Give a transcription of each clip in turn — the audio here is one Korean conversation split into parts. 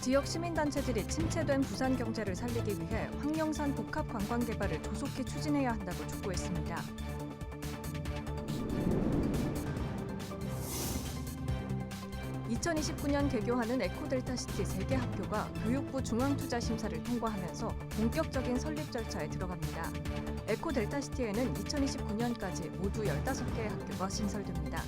지역 시민단체들이 침체된 부산 경제를 살리기 위해 황령산 복합 관광 개발을 조속히 추진해야 한다고 촉구했습니다. (2029년) 개교하는 에코델타시티 3개 학교가 교육부 중앙투자심사를 통과하면서 본격적인 설립 절차에 들어갑니다. 에코델타시티에는 2029년까지 모두 15개의 학교가 신설됩니다.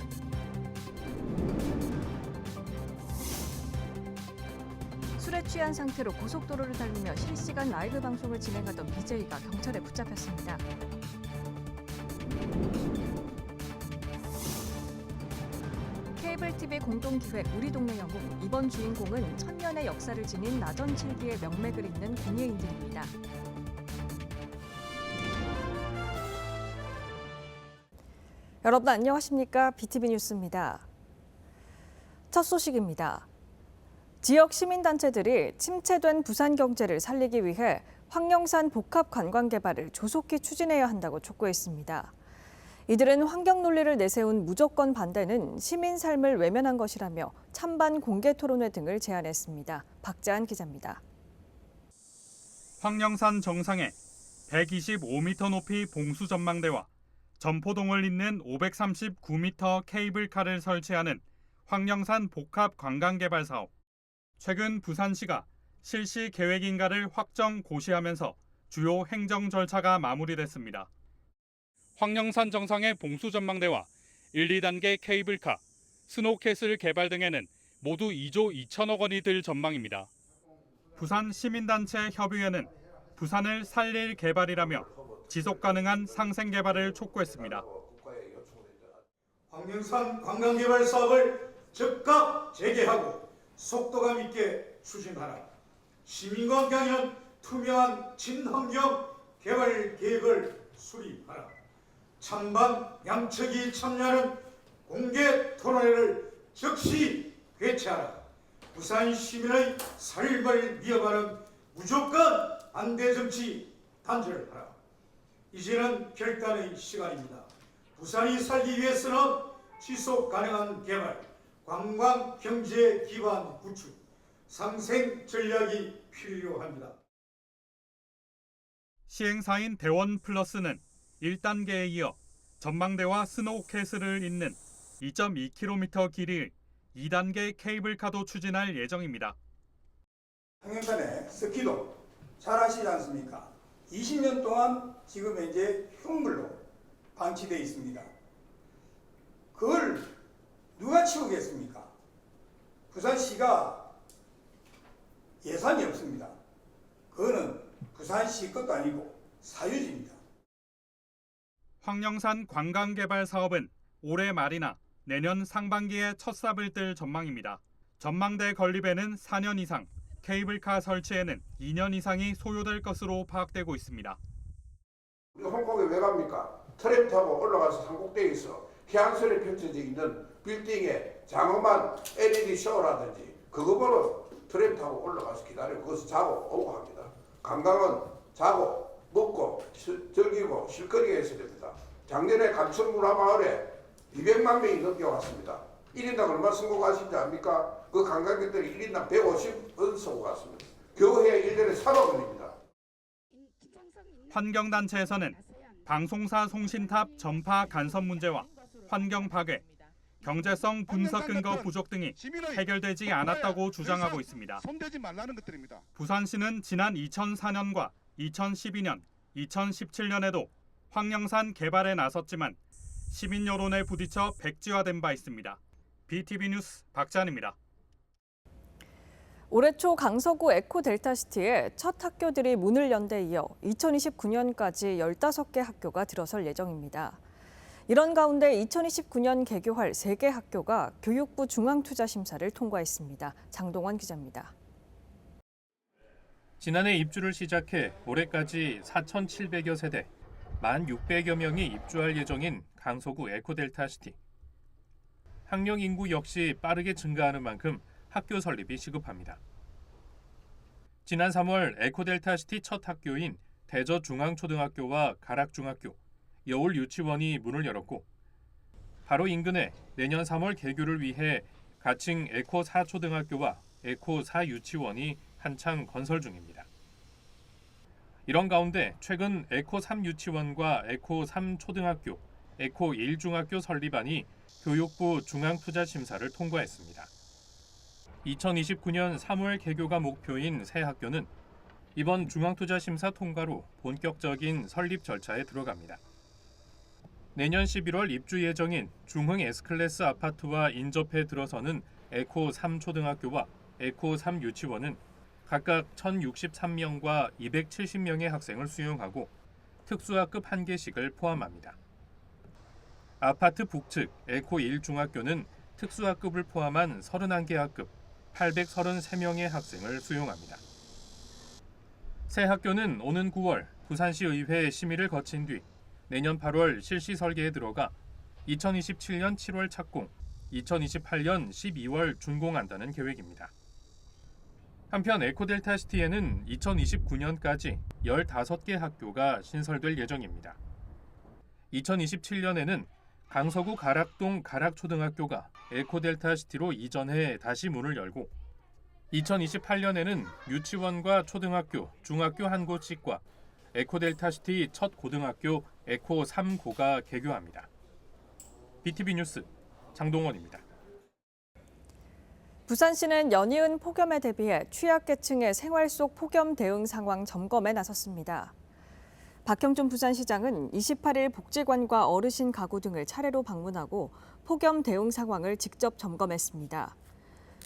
술에 취한 상태로 고속도로를 달리며 실시간 라이브 방송을 진행하던 BJ가 경찰에 붙잡혔습니다. 케이블 TV 공동기획 우리 동네 영웅, 이번 주인공은 천년의 역사를 지닌 나전 7기의 명맥을 잇는 공예인들입니다. 여러분 안녕하십니까? BTV 뉴스입니다. 첫 소식입니다. 지역 시민단체들이 침체된 부산 경제를 살리기 위해 황령산 복합 관광 개발을 조속히 추진해야 한다고 촉구했습니다. 이들은 환경 논리를 내세운 무조건 반대는 시민 삶을 외면한 것이라며 찬반 공개 토론회 등을 제안했습니다. 박재한 기자입니다. 황령산 정상에 125m 높이 봉수 전망대와 점포동을 잇는 539m 케이블카를 설치하는 황령산 복합 관광개발 사업. 최근 부산시가 실시 계획인가를 확정 고시하면서 주요 행정 절차가 마무리됐습니다. 황령산 정상의 봉수 전망대와 1, 2단계 케이블카, 스노우캐슬 개발 등에는 모두 2조 2천억 원이 들 전망입니다. 부산 시민단체 협의회는 부산을 살릴 개발이라며 지속가능한 상생 개발을 촉구했습니다. 황령산 관광개발 사업을 즉각 재개하고 속도감 있게 추진하라. 시민과 함께하는 투명한 친환경 개발 계획을 수립하라. 찬반 양측이 참여하는 공개 토론회를 즉시 개최하라. 부산 시민의 삶을 위협하는 무조건 반대 정치 단절하라. 이제는 결단의 시간입니다. 부산이 살기 위해서는 지속 가능한 개발, 관광 경제 기반 구축, 상생 전략이 필요합니다. 시행사인 대원 플러스는 1단계에 이어 전망대와 스노우캐슬을 잇는 2.2km 길이의 2단계 케이블카도 추진할 예정입니다. 황령산에 스키도 잘 아시지 않습니까? 20년 동안 지금 현재 흉물로 방치되어 있습니다. 그걸 누가 치우겠습니까? 부산시가 예산이 없습니다. 그거는 부산시 것도 아니고 사유지입니다. 황령산 관광개발 사업은 올해 말이나 내년 상반기에 첫 삽을 뜰 전망입니다. 전망대 건립에는 4년 이상, 케이블카 설치에는 2년 이상이 소요될 것으로 파악되고 있습니다. 우리 홍콩에 왜 갑니까? 트램 타고 올라가서 산꼭대기에 있어 해안선에 펼쳐져 있는 빌딩에 장엄한 LED 쇼라든지 그거 보러 트램 타고 올라가서 기다리고 거기서 자고 오고 합니다. 관광은 자고 먹고 즐기고 실거리가 있어야 됩니다. 작년에 감천문화마을에 200만 명이 넘게 왔습니다. 1인당 얼마 쓰고 가신지 압니까? 그 관광객들이 1인당 150원 쓰고 갔습니다. 겨우 해야 1년에 3억 원입니다. 환경단체에서는 방송사 송신탑 전파 간섭 문제와 환경 파괴, 경제성 분석 근거 부족 등이 해결되지 않았다고 주장하고 있습니다. 부산시는 지난 2004년과 2012년, 2017년에도 황령산 개발에 나섰지만 시민 여론에 부딪혀 백지화된 바 있습니다. BTV 뉴스 박찬입니다. 올해 초 강서구 에코델타시티에 첫 학교들이 문을 연 데 이어 2029년까지 15개 학교가 들어설 예정입니다. 이런 가운데 2029년 개교할 3개 학교가 교육부 중앙투자심사를 통과했습니다. 장동원 기자입니다. 지난해 입주를 시작해 올해까지 4,700여 세대, 1,600여 명이 입주할 예정인 강서구 에코델타시티. 학령 인구 역시 빠르게 증가하는 만큼 학교 설립이 시급합니다. 지난 3월 에코델타시티 첫 학교인 대저중앙초등학교와 가락중학교, 여울유치원이 문을 열었고 바로 인근에 내년 3월 개교를 위해 가칭 에코4초등학교와 에코 4 유치원이 한창 건설 중입니다. 이런 가운데 최근 에코 3 유치원과 에코 3 초등학교, 에코 1 중학교 설립안이 교육부 중앙투자심사를 통과했습니다. 2029년 3월 개교가 목표인 새 학교는 이번 중앙투자심사 통과로 본격적인 설립 절차에 들어갑니다. 내년 11월 입주 예정인 중흥 S클래스 아파트와 인접해 들어서는 에코 3 초등학교와 에코 3 유치원은 각각 1,063명과 270명의 학생을 수용하고 특수학급 1개씩을 포함합니다. 아파트 북측 에코 1 중학교는 특수학급을 포함한 31개 학급 833명의 학생을 수용합니다. 새 학교는 오는 9월 부산시 의회 심의를 거친 뒤 내년 8월 실시 설계에 들어가 2027년 7월 착공, 2028년 12월 준공한다는 계획입니다. 한편 에코델타시티에는 2029년까지 15개 학교가 신설될 예정입니다. 2027년에는 강서구 가락동 가락초등학교가 에코델타시티로 이전해 다시 문을 열고 2028년에는 유치원과 초등학교, 중학교 한 곳씩과 에코델타시티 첫 고등학교 에코 3고가 개교합니다. BTV 뉴스 장동원입니다. 부산시는 연이은 폭염에 대비해 취약계층의 생활 속 폭염 대응 상황 점검에 나섰습니다. 박형준 부산시장은 28일 복지관과 어르신 가구 등을 차례로 방문하고 폭염 대응 상황을 직접 점검했습니다.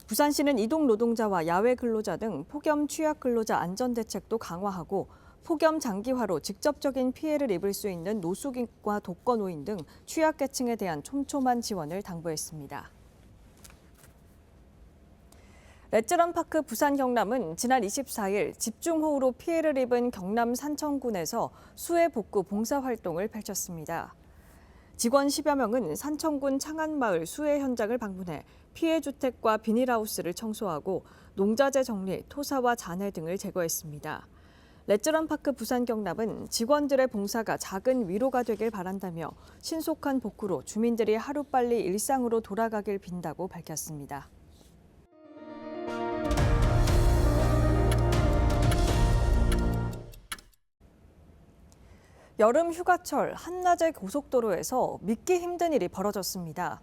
부산시는 이동 노동자와 야외 근로자 등 폭염 취약 근로자 안전 대책도 강화하고 폭염 장기화로 직접적인 피해를 입을 수 있는 노숙인과 독거노인 등 취약계층에 대한 촘촘한 지원을 당부했습니다. 렛츠런파크 부산 경남은 지난 24일 집중호우로 피해를 입은 경남 산청군에서 수해 복구 봉사활동을 펼쳤습니다. 직원 10여 명은 산청군 창안마을 수해 현장을 방문해 피해 주택과 비닐하우스를 청소하고 농자재 정리, 토사와 잔해 등을 제거했습니다. 렛츠런파크 부산 경남은 직원들의 봉사가 작은 위로가 되길 바란다며 신속한 복구로 주민들이 하루빨리 일상으로 돌아가길 빈다고 밝혔습니다. 여름 휴가철 한낮의 고속도로에서 믿기 힘든 일이 벌어졌습니다.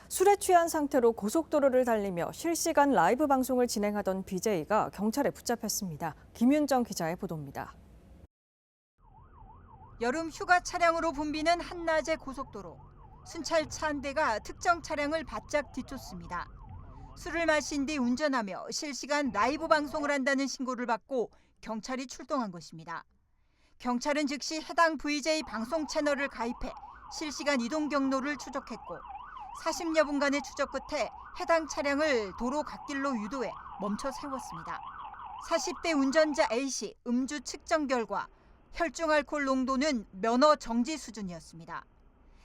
술에 취한 상태로 고속도로를 달리며 실시간 라이브 방송을 진행하던 BJ가 경찰에 붙잡혔습니다. 김윤정 기자의 보도입니다. 여름 휴가 차량으로 붐비는 한낮의 고속도로. 순찰차 한 대가 특정 차량을 바짝 뒤쫓습니다. 술을 마신 뒤 운전하며 실시간 라이브 방송을 한다는 신고를 받고 경찰이 출동한 것입니다. 경찰은 즉시 해당 VJ 방송 채널을 가입해 실시간 이동 경로를 추적했고 40여 분간의 추적 끝에 해당 차량을 도로 갓길로 유도해 멈춰 세웠습니다. 40대 운전자 A씨 음주 측정 결과 혈중 알코올 농도는 면허 정지 수준이었습니다.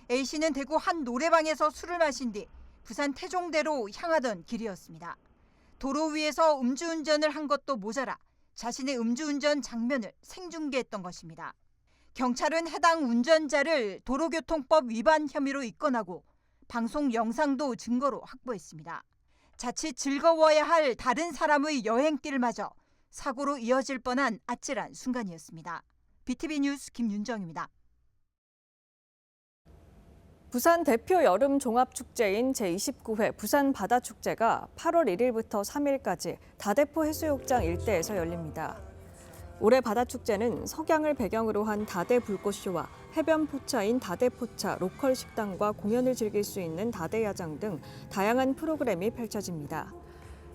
A씨는 대구 한 노래방에서 술을 마신 뒤 부산 태종대로 향하던 길이었습니다. 도로 위에서 음주운전을 한 것도 모자라 자신의 음주운전 장면을 생중계했던 것입니다. 경찰은 해당 운전자를 도로교통법 위반 혐의로 입건하고 방송 영상도 증거로 확보했습니다. 자칫 즐거워야 할 다른 사람의 여행길마저 사고로 이어질 뻔한 아찔한 순간이었습니다. BTV 뉴스 김윤정입니다. 부산 대표 여름 종합축제인 제29회 부산 바다축제가 8월 1일부터 3일까지 다대포 해수욕장 일대에서 열립니다. 올해 바다축제는 석양을 배경으로 한 다대 불꽃쇼와 해변 포차인 다대포차 로컬 식당과 공연을 즐길 수 있는 다대야장 등 다양한 프로그램이 펼쳐집니다.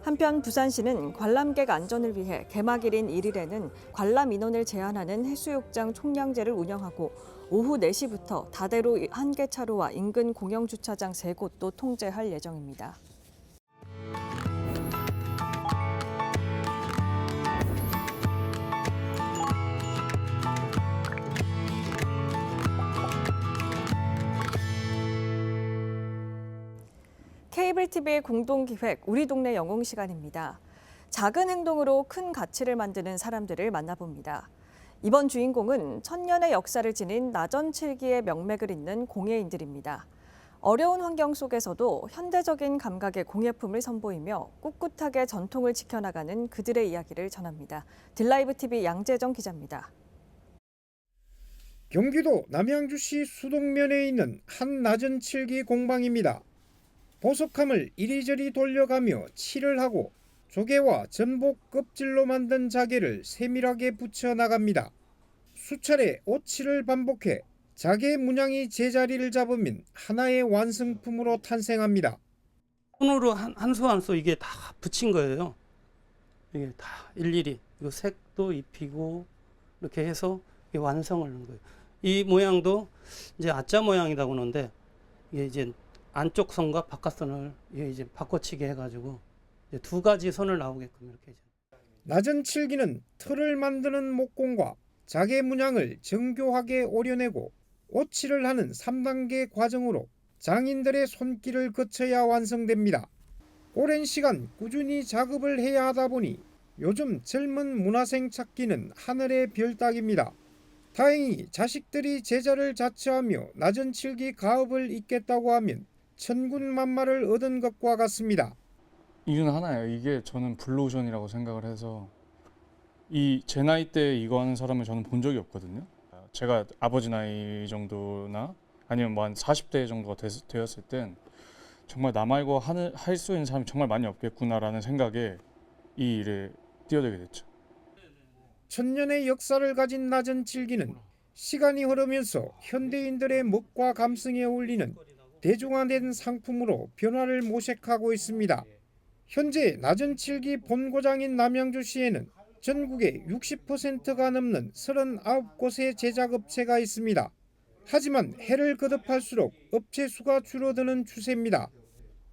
한편 부산시는 관람객 안전을 위해 개막일인 1일에는 관람 인원을 제한하는 해수욕장 총량제를 운영하고 오후 4시부터 다대로 1개 차로와 인근 공영주차장 3곳도 통제할 예정입니다. 케이블 TV의 공동기획 우리 동네 영웅 시간입니다. 작은 행동으로 큰 가치를 만드는 사람들을 만나봅니다. 이번 주인공은 천년의 역사를 지닌 나전칠기의 명맥을 잇는 공예인들입니다. 어려운 환경 속에서도 현대적인 감각의 공예품을 선보이며 꿋꿋하게 전통을 지켜나가는 그들의 이야기를 전합니다. 딜라이브 TV 양재정 기자입니다. 경기도 남양주시 수동면에 있는 한 낮은 칠기 공방입니다. 보석함을 이리저리 돌려가며 칠을 하고 조개와 전복 껍질로 만든 자개를 세밀하게 붙여 나갑니다. 수차례 옷칠을 반복해 자개 문양이 제자리를 잡으면 하나의 완성품으로 탄생합니다. 손으로 한 수 한 수 이게 다 붙인 거예요. 이게 다 일일이 이거 색도 입히고 이렇게 해서 이게 완성을 하는 거예요. 이 모양도 이제 아자 모양이라고 하는데 이게 이제 안쪽 선과 바깥 선을 이게 이제 바꿔치기 해가지고 이제 두 가지 선을 나오게끔 이렇게. 낮은 칠기는 틀을 만드는 목공과 자개 문양을 정교하게 오려내고 옷칠을 하는 3단계 과정으로 장인들의 손길을 거쳐야 완성됩니다. 오랜 시간 꾸준히 작업을 해야 하다 보니 요즘 젊은 문화생 찾기는 하늘의 별 따기입니다. 다행히 자식들이 제자를 자처하며 낮은 칠기 가업을 잇겠다고 하면 천군만마를 얻은 것과 같습니다. 이 중 하나예요. 이게 저는 블루오션이라고 생각을 해서 제 나이 때 이거 하는 사람을 저는 본 적이 없거든요. 제가 아버지 나이 정도나 아니면 뭐 한 40대 정도가 되었을 땐 정말 나 말고 할 수 있는 사람이 정말 많이 없겠구나라는 생각에 이 일에 뛰어들게 됐죠. 천년의 역사를 가진 낮은 칠기는 시간이 흐르면서 현대인들의 멋과 감성에 어울리는 대중화된 상품으로 변화를 모색하고 있습니다. 현재 낮은 칠기 본고장인 남양주시에는 전국에 60%가 넘는 39곳의 제작업체가 있습니다. 하지만 해를 거듭할수록 업체 수가 줄어드는 추세입니다.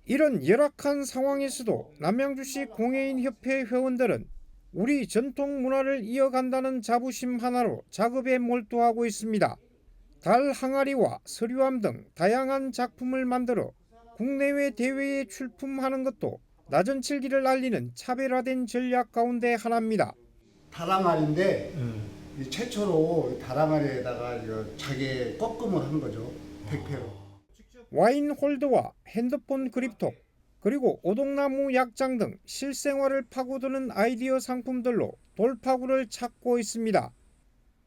이런 열악한 상황에서도 남양주시 공예인협회 회원들은 우리 전통 문화를 이어간다는 자부심 하나로 작업에 몰두하고 있습니다. 달 항아리와 서류함 등 다양한 작품을 만들어 국내외 대회에 출품하는 것도 낮은 칠기를 알리는 차별화된 전략 가운데 하나입니다. 다랑알인데 최초로 다랑알에다가 자개 꺾음을 한 거죠. 100회로. 와인 홀더와 핸드폰 그립톡 그리고 오동나무 약장 등 실생활을 파고드는 아이디어 상품들로 돌파구를 찾고 있습니다.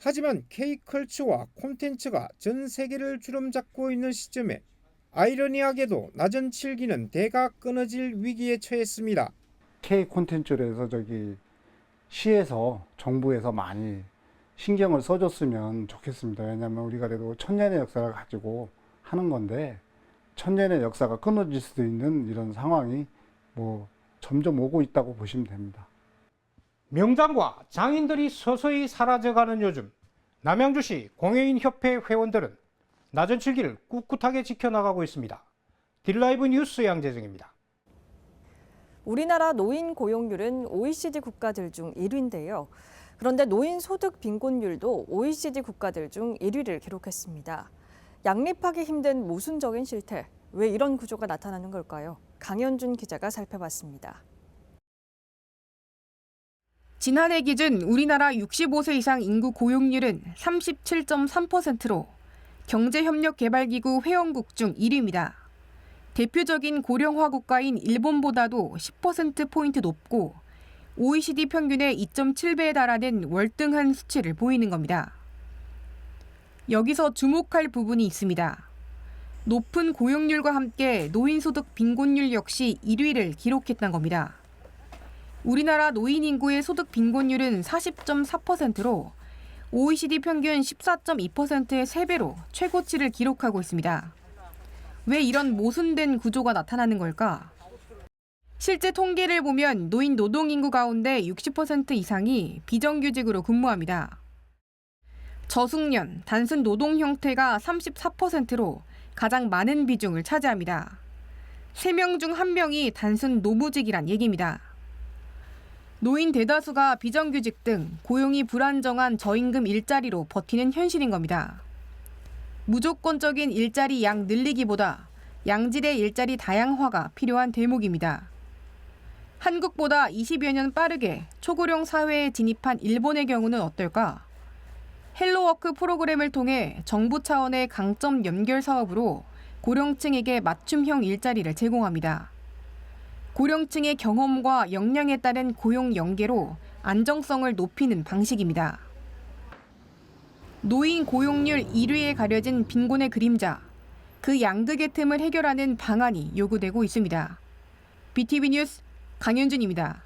하지만 K컬처와 콘텐츠가 전 세계를 주름잡고 있는 시점에 아이러니하게도 낮은 칠기는 대가 끊어질 위기에 처했습니다. K 콘텐츠로 해서 시에서 정부에서 많이 신경을 써줬으면 좋겠습니다. 왜냐하면 우리가 그래도 천년의 역사를 가지고 하는 건데 천년의 역사가 끊어질 수도 있는 이런 상황이 점점 오고 있다고 보시면 됩니다. 명장과 장인들이 서서히 사라져가는 요즘 남양주시 공예인협회 회원들은 낮은 칠기를 꿋꿋하게 지켜나가고 있습니다. 딜라이브 뉴스 양재정입니다. 우리나라 노인 고용률은 OECD 국가들 중 1위인데요. 그런데 노인 소득 빈곤율도 OECD 국가들 중 1위를 기록했습니다. 양립하기 힘든 모순적인 실태, 왜 이런 구조가 나타나는 걸까요? 강현준 기자가 살펴봤습니다. 지난해 기준 우리나라 65세 이상 인구 고용률은 37.3%로 경제협력개발기구 회원국 중 1위입니다. 대표적인 고령화 국가인 일본보다도 10%포인트 높고 OECD 평균의 2.7배에 달하는 월등한 수치를 보이는 겁니다. 여기서 주목할 부분이 있습니다. 높은 고용률과 함께 노인소득 빈곤율 역시 1위를 기록했던 겁니다. 우리나라 노인 인구의 소득 빈곤율은 40.4%로 OECD 평균 14.2%의 3배로 최고치를 기록하고 있습니다. 왜 이런 모순된 구조가 나타나는 걸까? 실제 통계를 보면 노인 노동 인구 가운데 60% 이상이 비정규직으로 근무합니다. 저숙련, 단순 노동 형태가 34%로 가장 많은 비중을 차지합니다. 3명 중 1명이 단순 노무직이란 얘기입니다. 노인 대다수가 비정규직 등 고용이 불안정한 저임금 일자리로 버티는 현실인 겁니다. 무조건적인 일자리 양 늘리기보다 양질의 일자리 다양화가 필요한 대목입니다. 한국보다 20여 년 빠르게 초고령 사회에 진입한 일본의 경우는 어떨까? 헬로워크 프로그램을 통해 정부 차원의 강점 연결 사업으로 고령층에게 맞춤형 일자리를 제공합니다. 고령층의 경험과 역량에 따른 고용 연계로 안정성을 높이는 방식입니다. 노인 고용률 1위에 가려진 빈곤의 그림자, 그 양극의 틈을 해결하는 방안이 요구되고 있습니다. BTV 뉴스 강현준입니다.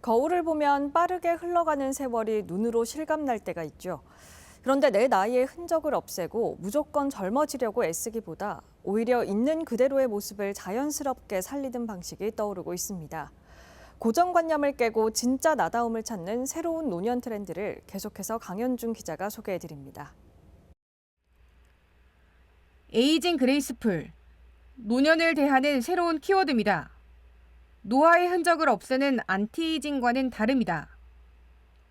거울을 보면 빠르게 흘러가는 세월이 눈으로 실감날 때가 있죠. 그런데 내 나이의 흔적을 없애고 무조건 젊어지려고 애쓰기보다 오히려 있는 그대로의 모습을 자연스럽게 살리는 방식이 떠오르고 있습니다. 고정관념을 깨고 진짜 나다움을 찾는 새로운 노년 트렌드를 계속해서 강현준 기자가 소개해드립니다. 에이징 그레이스풀, 노년을 대하는 새로운 키워드입니다. 노화의 흔적을 없애는 안티에이징과는 다릅니다.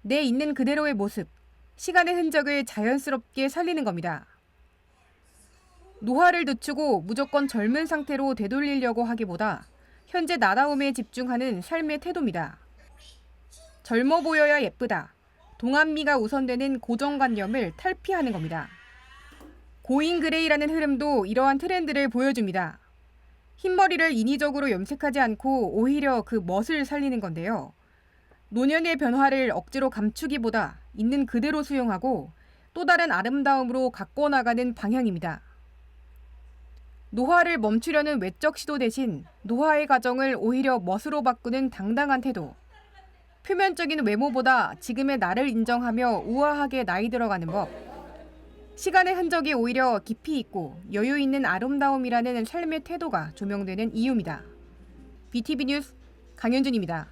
내 있는 그대로의 모습, 시간의 흔적을 자연스럽게 살리는 겁니다. 노화를 늦추고 무조건 젊은 상태로 되돌리려고 하기보다 현재 나다움에 집중하는 삶의 태도입니다. 젊어 보여야 예쁘다, 동안미가 우선되는 고정관념을 탈피하는 겁니다. 고잉 그레이라는 흐름도 이러한 트렌드를 보여줍니다. 흰머리를 인위적으로 염색하지 않고 오히려 그 멋을 살리는 건데요. 노년의 변화를 억지로 감추기보다 있는 그대로 수용하고 또 다른 아름다움으로 가꿔 나가는 방향입니다. 노화를 멈추려는 외적 시도 대신 노화의 과정을 오히려 멋으로 바꾸는 당당한 태도. 표면적인 외모보다 지금의 나를 인정하며 우아하게 나이 들어가는 법. 시간의 흔적이 오히려 깊이 있고 여유 있는 아름다움이라는 삶의 태도가 조명되는 이유입니다. BTV 뉴스 강현준입니다.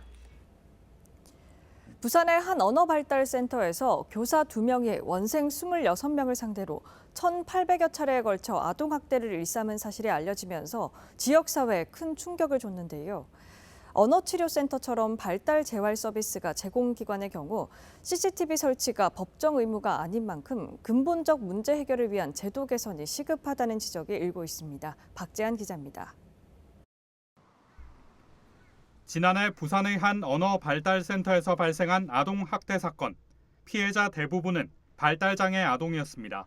부산의 한 언어발달센터에서 교사 2명이 원생 26명을 상대로 1,800여 차례에 걸쳐 아동학대를 일삼은 사실이 알려지면서 지역사회에 큰 충격을 줬는데요. 언어치료센터처럼 발달 재활 서비스가 제공기관의 경우 CCTV 설치가 법정 의무가 아닌 만큼 근본적 문제 해결을 위한 제도 개선이 시급하다는 지적이 일고 있습니다. 박재한 기자입니다. 지난해 부산의 한 언어발달센터에서 발생한 아동학대 사건. 피해자 대부분은 발달장애 아동이었습니다.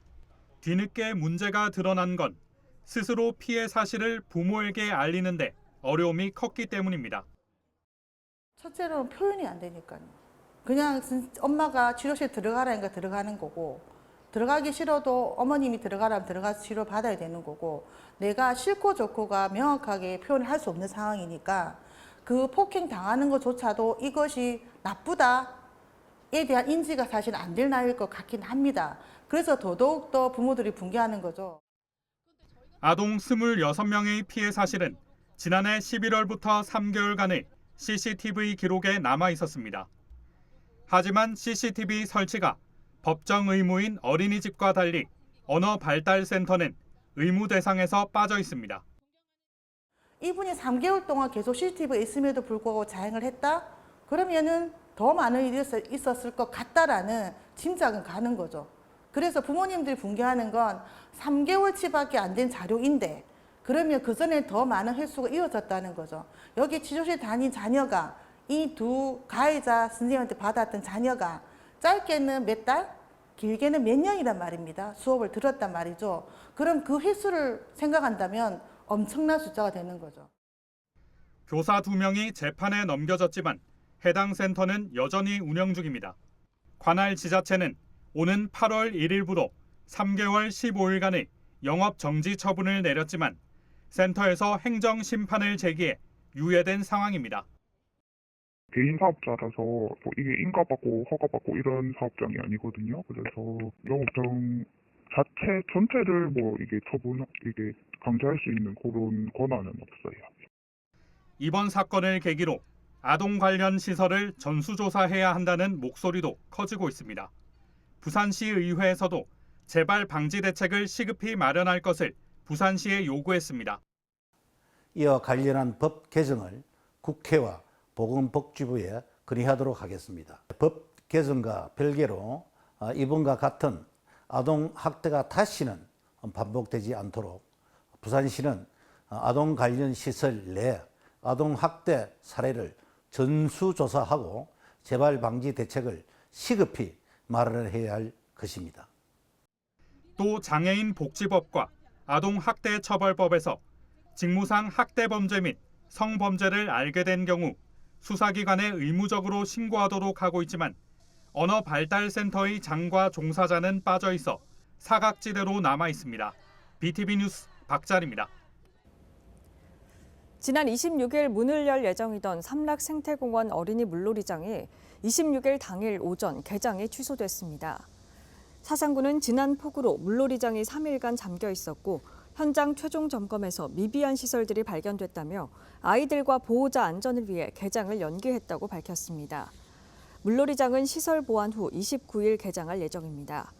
뒤늦게 문제가 드러난 건 스스로 피해 사실을 부모에게 알리는데 어려움이 컸기 때문입니다. 첫째로는 표현이 안 되니까요. 그냥 엄마가 치료실 들어가라니까 들어가는 거고, 들어가기 싫어도 어머님이 들어가라면 들어가서 치료 받아야 되는 거고, 내가 싫고 좋고가 명확하게 표현을 할 수 없는 상황이니까 그 폭행 당하는 것조차도 이것이 나쁘다에 대한 인지가 사실 안 될 나이일 것 같긴 합니다. 그래서 더더욱더 부모들이 분개하는 거죠. 아동 26명의 피해 사실은 지난해 11월부터 3개월간의 CCTV 기록에 남아 있었습니다. 하지만 CCTV 설치가 법정 의무인 어린이집과 달리 언어발달센터는 의무 대상에서 빠져 있습니다. 이분이 3개월 동안 계속 CCTV가 있음에도 불구하고 자행을 했다? 그러면은 더 많은 일이 있었을 것 같다라는 짐작은 가는 거죠. 그래서 부모님들이 분개하는 건 3개월치밖에 안 된 자료인데 그러면 그 전에 더 많은 횟수가 이어졌다는 거죠. 여기 치료실 다닌 자녀가 이 두 가해자 선생님한테 받았던 자녀가 짧게는 몇 달, 길게는 몇 년이란 말입니다. 수업을 들었단 말이죠. 그럼 그 횟수를 생각한다면 엄청난 숫자가 되는 거죠. 교사 2명이 재판에 넘겨졌지만 해당 센터는 여전히 운영 중입니다. 관할 지자체는 오는 8월 1일부로 3개월 15일간의 영업 정지 처분을 내렸지만 센터에서 행정 심판을 제기해 유예된 상황입니다. 개인 사업자라서 이게 인가받고 허가받고 이런 사업장이 아니거든요. 그래서 영업장 자체 전체를 이게 강제할 수 있는 그런 권한은 없어요. 이번 사건을 계기로 아동 관련 시설을 전수조사해야 한다는 목소리도 커지고 있습니다. 부산시 의회에서도 재발 방지 대책을 시급히 마련할 것을 부산시에 요구했습니다. 이와 관련한 법 개정을 국회와 보건복지부에 건의하도록 하겠습니다. 법 개정과 별개로 이번과 같은 아동 학대가 다시는 반복되지 않도록 부산시는 아동 관련 시설 내 아동 학대 사례를 전수조사하고 재발 방지 대책을 시급히 마련해야 할 것입니다. 또 장애인 복지법과 아동학대처벌법에서 직무상 학대범죄 및 성범죄를 알게 된 경우 수사기관에 의무적으로 신고하도록 하고 있지만 언어발달센터의 장과 종사자는 빠져 있어 사각지대로 남아 있습니다. BTV 뉴스 박자리입니다. 지난 26일 문을 열 예정이던 삼락생태공원 어린이 물놀이장이 26일 당일 오전 개장이 취소됐습니다. 사상구는 지난 폭우로 물놀이장이 3일간 잠겨 있었고 현장 최종 점검에서 미비한 시설들이 발견됐다며 아이들과 보호자 안전을 위해 개장을 연기했다고 밝혔습니다. 물놀이장은 시설 보완 후 29일 개장할 예정입니다.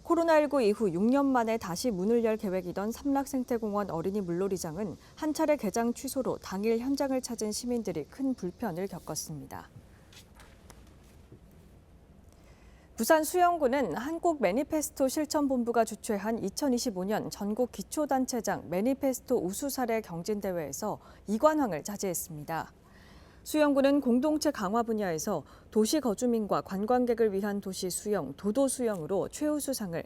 코로나19 이후 6년 만에 다시 문을 열 계획이던 삼락생태공원 어린이 물놀이장은 한 차례 개장 취소로 당일 현장을 찾은 시민들이 큰 불편을 겪었습니다. 부산 수영구는 한국 매니페스토 실천본부가 주최한 2025년 전국 기초단체장 매니페스토 우수 사례 경진대회에서 이관왕을 차지했습니다. 수영구는 공동체 강화 분야에서 도시 거주민과 관광객을 위한 도시 수영, 도도 수영으로 최우수상을,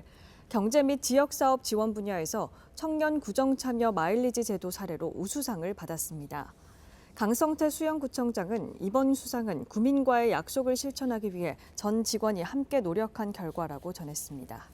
경제 및 지역사업 지원 분야에서 청년 구정 참여 마일리지 제도 사례로 우수상을 받았습니다. 강성태 수영구청장은 이번 수상은 구민과의 약속을 실천하기 위해 전 직원이 함께 노력한 결과라고 전했습니다.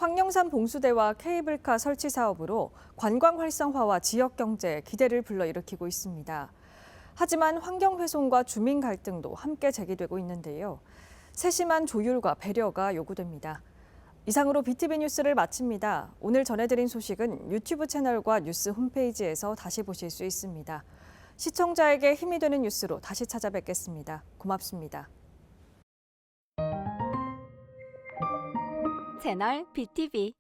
황령산 봉수대와 케이블카 설치 사업으로 관광 활성화와 지역 경제에 기대를 불러일으키고 있습니다. 하지만 환경 훼손과 주민 갈등도 함께 제기되고 있는데요. 세심한 조율과 배려가 요구됩니다. 이상으로 BTV 뉴스를 마칩니다. 오늘 전해드린 소식은 유튜브 채널과 뉴스 홈페이지에서 다시 보실 수 있습니다. 시청자에게 힘이 되는 뉴스로 다시 찾아뵙겠습니다. 고맙습니다. 채널 BTV